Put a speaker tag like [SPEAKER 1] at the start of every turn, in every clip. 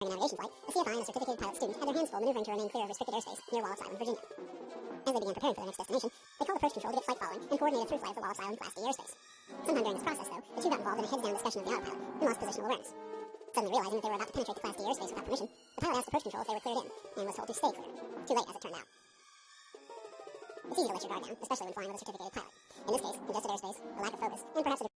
[SPEAKER 1] During a navigation flight, a CFI and a certificated pilot student had their hands full maneuvering to remain clear of restricted airspace near Wallops Island, Virginia. As they began preparing for their next destination, they called approach control to get flight following and coordinated through flight of the Wallops Island Class D airspace. Sometime during this process, though, the two got involved in a heads-down discussion of the autopilot and lost positional awareness. Suddenly realizing that they were about to penetrate the Class D airspace without permission, the pilot asked approach control if they were cleared in, and was told to stay clear. Too late, as it turned out. It's easy to let your guard down, especially when flying with a certificated pilot. In this case, congested airspace, a lack of focus, and perhaps a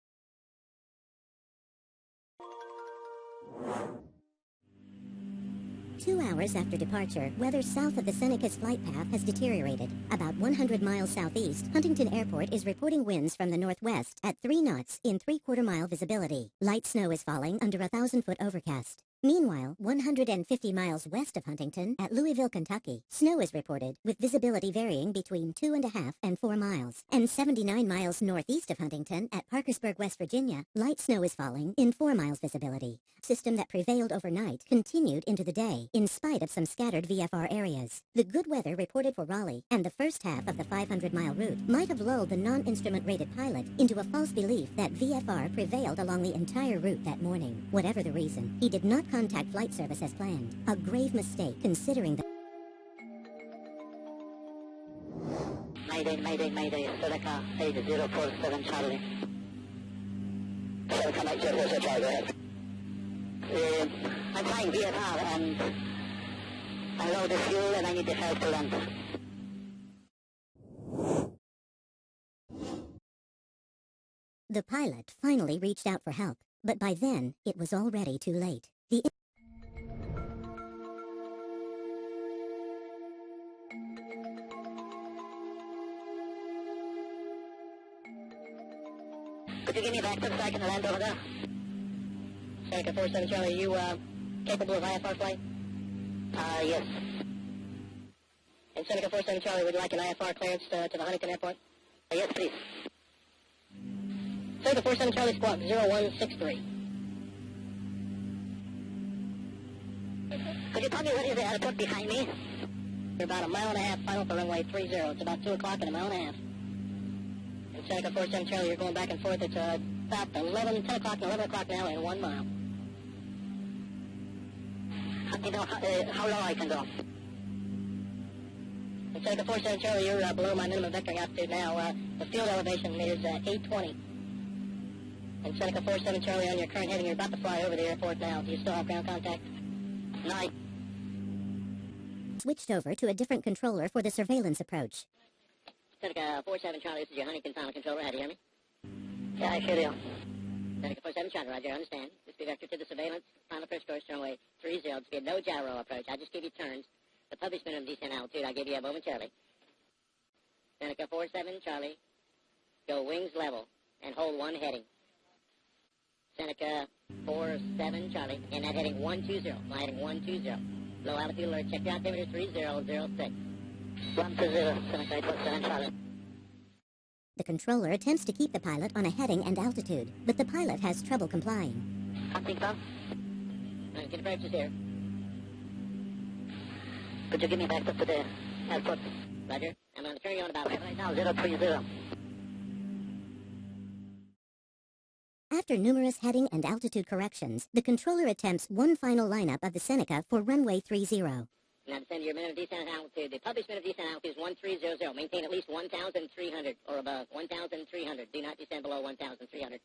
[SPEAKER 2] 2 hours after departure, weather south of the Seneca's flight path has deteriorated. About 100 miles southeast, Huntington Airport is reporting winds from the northwest at 3 knots in 3/4 mile visibility. Light snow is falling under a 1,000-foot overcast. Meanwhile, 150 miles west of Huntington, at Louisville, Kentucky, snow is reported, with visibility varying between 2.5 and 4 miles. And 79 miles northeast of Huntington, at Parkersburg, West Virginia, light snow is falling in 4 miles visibility. System that prevailed overnight continued into the day, in spite of some scattered VFR areas. The good weather reported for Raleigh and the first half of the 500-mile route might have lulled the non-instrument-rated pilot into a false belief that VFR prevailed along the entire route that morning. Whatever the reason, he did not contact flight service as planned. A grave mistake considering the...
[SPEAKER 3] Mayday, Seneca 8047 Charlie. Seneca 8047 Charlie, go ahead. I'm flying VFR and I load the fuel and I need the help to land.
[SPEAKER 2] The pilot finally reached out for help, but by then, it was already too late.
[SPEAKER 3] Could you give me a backup so I can land over there? Seneca 47 Charlie, are you capable of IFR flight? Yes. And Seneca 47 Charlie, would you like an IFR clearance to the Huntington Airport? Yes, please. Seneca 47 Charlie, squawk 0163. Could you tell me what is the airport behind me? You're about 1.5 miles final for runway 30. It's about 2 o'clock and 1.5 miles. And Seneca 47 Charlie, you're going back and forth. It's about 10 o'clock and 11 o'clock now in 1 mile. Do you know how low I can go? And Seneca 47 Charlie, you're below my minimum vectoring altitude now. The field elevation is 820. And Seneca 47 Charlie, on your current heading, you're about to fly over the airport now. Do you still have ground contact? No.
[SPEAKER 2] Switched over to a different controller for the surveillance approach.
[SPEAKER 3] Seneca 47 Charlie, this is your Huntington final controller. How do you hear me? Yeah, I hear you. Seneca 47 Charlie, roger, I understand. This be vector to the surveillance, final approach course, runway 30. This be a no gyro approach. I just give you turns. The published minimum descent altitude, I give you momentarily. Seneca 47 Charlie, go wings level and hold one heading. Seneca 47 Charlie, and that heading 120, fly heading 120. Low altitude alert, check the altimeter 3006. 120, Seneca 47 Charlie.
[SPEAKER 2] The controller attempts to keep the pilot on a heading and altitude, but the pilot has trouble complying.
[SPEAKER 3] Huntington? Get approaches here. Could you give me back up to the airport? Roger. I'm going to turn you on about right now, 030.
[SPEAKER 2] After numerous heading and altitude corrections, the controller attempts one final lineup of the Seneca for runway 30.
[SPEAKER 3] Now descend your minimum descent altitude. The published minimum descent altitude is 1300. Maintain at least 1,300 or above. 1,300. Do not descend below 1,300.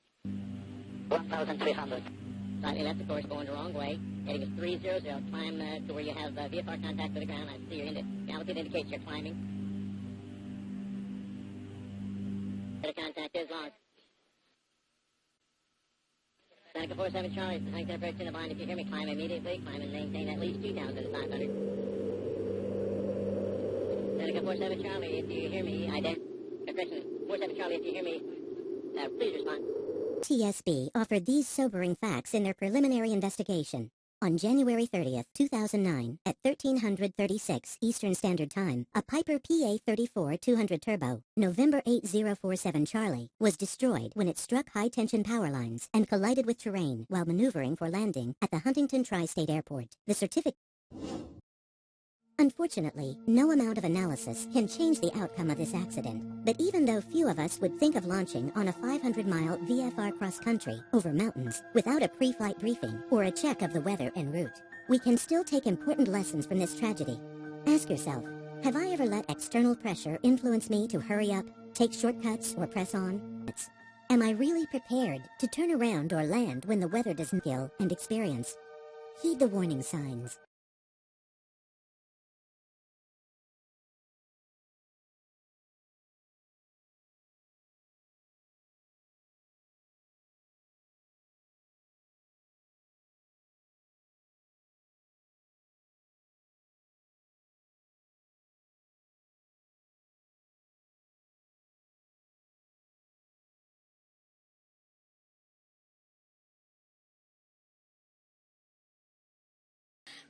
[SPEAKER 3] 1,300. Slightly left, of course, going the wrong way. Heading is 300. Climb to where you have VFR contact with the ground. I see your altitude indicates you're climbing. The contact is lost. Seneca 47 Charlie, Huntington approach in the bind. If you hear me, climb immediately. Climb and maintain at least 2,500. Seneca 47 Charlie, if you hear me, Christian 47 Charlie, if you hear me, please respond.
[SPEAKER 2] TSB offered these sobering facts in their preliminary investigation. On January 30th, 2009, at 1336 Eastern Standard Time, a Piper PA-34-200 Turbo, November 8047 Charlie, was destroyed when it struck high-tension power lines and collided with terrain while maneuvering for landing at the Huntington Tri-State Airport. The certificate... Unfortunately, no amount of analysis can change the outcome of this accident. But even though few of us would think of launching on a 500-mile VFR cross-country over mountains without a pre-flight briefing or a check of the weather en route, We can still take important lessons from this tragedy. Ask yourself, have I ever let external pressure influence me to hurry up, take shortcuts, or press on? Am I really prepared to turn around or land when the weather doesn't feel and experience? Heed the warning signs.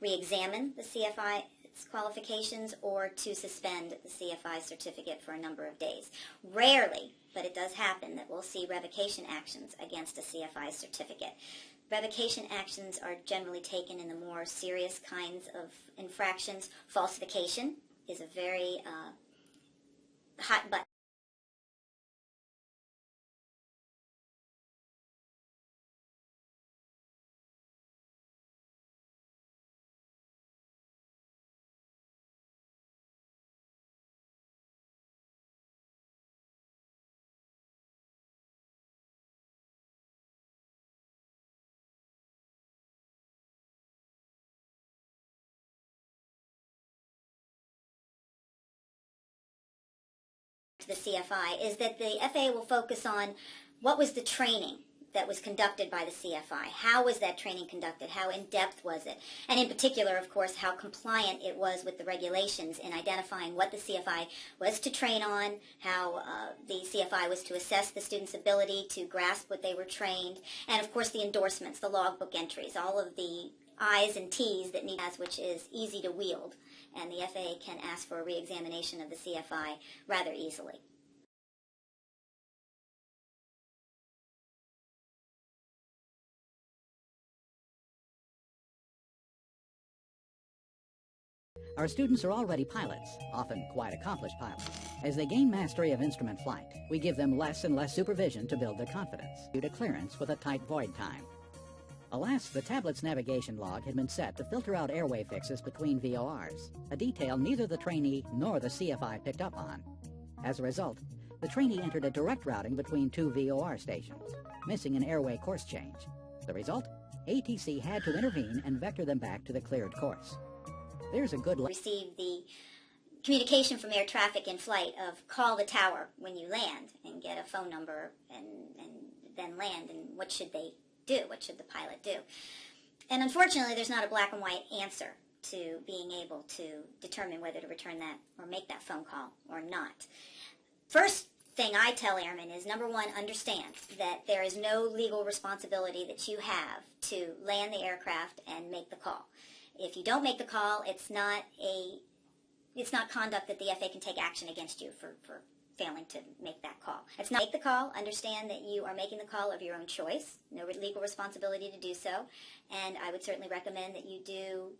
[SPEAKER 4] Re-examine the CFI qualifications or to suspend the CFI certificate for a number of days. Rarely, but it does happen, that we'll see revocation actions against a CFI certificate. Revocation actions are generally taken in the more serious kinds of infractions. Falsification is a very hot button. The CFI is that the FAA will focus on what was the training that was conducted by the CFI. How was that training conducted? How in-depth was it? And in particular, of course, how compliant it was with the regulations in identifying what the CFI was to train on, how the CFI was to assess the student's ability to grasp what they were trained, and of course the endorsements, the logbook entries, all of the I's and T's that need, which is easy to wield. And the FAA can ask for a re-examination of the CFI rather easily.
[SPEAKER 5] Our students are already pilots, often quite accomplished pilots. As they gain mastery of instrument flight, we give them less and less supervision to build their confidence, due to clearance with a tight void time. Alas, the tablet's navigation log had been set to filter out airway fixes between VORs, a detail neither the trainee nor the CFI picked up on. As a result, the trainee entered a direct routing between two VOR stations, missing an airway course change. The result? ATC had to intervene and vector them back to the cleared course. There's a good
[SPEAKER 4] receive the communication from air traffic in flight of call the tower when you land and get a phone number and then land, and what should they do? What should the pilot do? And unfortunately, there's not a black and white answer to being able to determine whether to return that or make that phone call or not. First thing I tell airmen is, number one, understand that there is no legal responsibility that you have to land the aircraft and make the call. If you don't make the call, it's not conduct that the FAA can take action against you for failing to make that call. It's not make the call. Understand that you are making the call of your own choice. No legal responsibility to do so. And I would certainly recommend that you do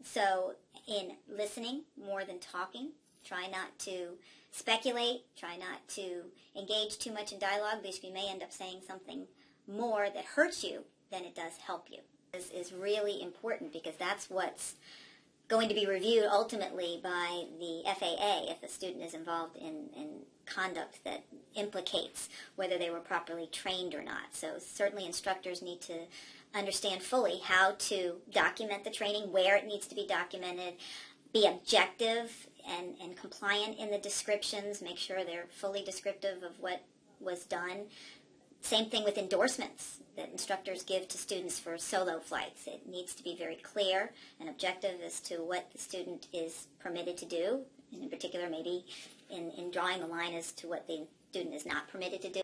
[SPEAKER 4] so in listening more than talking. Try not to speculate. Try not to engage too much in dialogue, because you may end up saying something more that hurts you than it does help you. This is really important, because that's what's going to be reviewed ultimately by the FAA if a student is involved in conduct that implicates whether they were properly trained or not. So certainly instructors need to understand fully how to document the training, where it needs to be documented, be objective and compliant in the descriptions, make sure they're fully descriptive of what was done. Same thing with endorsements that instructors give to students for solo flights. It needs to be very clear and objective as to what the student is permitted to do, and in particular maybe in drawing the line as to what the student is not permitted to do.